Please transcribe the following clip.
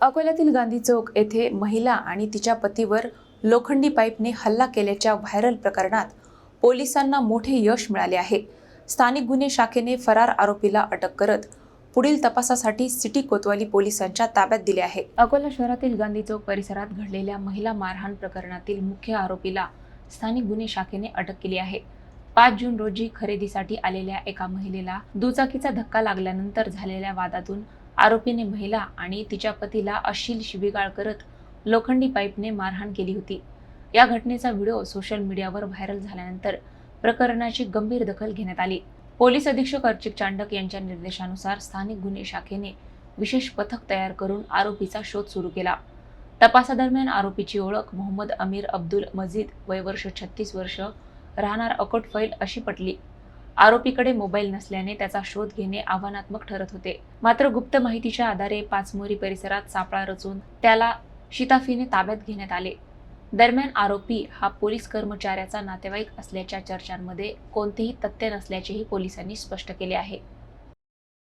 अकोल्यातील गांधी चौक येथे महिला आणि तिच्या पतीवर लोखंडी पाईपने हल्ला केल्याच्या व्हायरल प्रकरणात पोलिसांना मोठे यश मिळाले आहे। स्थानिक गुन्हे शाखेने फरार आरोपीला अटक करत पुढील तपासासाठी सिटी कोतवाली पोलिसांच्या ताब्यात दिले आहे। अकोला शहरातील गांधी चौक परिसरात घडलेल्या महिला मारहाण प्रकरणातील मुख्य आरोपीला स्थानिक गुन्हे शाखेने अटक केली आहे। 5 जून रोजी खरेदीसाठी आलेल्या एका महिलेला दुचाकीचा धक्का लागल्यानंतर झालेल्या वादातून आरोपीने महिला आणि तिच्या पतीला अश्लील शिवीगाळ करत लोखंडी पाईपने मारहाण केली होती। या घटनेचा व्हिडिओ सोशल मीडियावर व्हायरल झाल्यानंतर प्रकरणाची गंभीर दखल घेण्यात आली। पोलीस अधीक्षक अर्चिक चांडक यांच्या निर्देशानुसार स्थानिक गुन्हे शाखेने विशेष पथक तयार करून आरोपीचा शोध सुरू केला। तपासादरम्यान आरोपीची ओळख मोहम्मद अमीर अब्दुल मजीद, वय वर्ष 36 वर्ष, राहणार अकोटफैल अशी पटली। आरोपीकडे मोबाईल नसल्याने त्याचा शोध घेणे आव्हानात्मक ठरत होते। मात्र गुप्त माहितीच्या आधारे पाचमोरी परिसरात सापळा रचून त्याला शिताफीने ताब्यात घेण्यात आले। दरम्यान आरोपी हा पोलीस कर्मचाऱ्याचा नातेवाईक असल्याच्या चर्चांमध्ये कोणतेही तथ्य नसल्याचेही पोलिसांनी स्पष्ट केले आहे।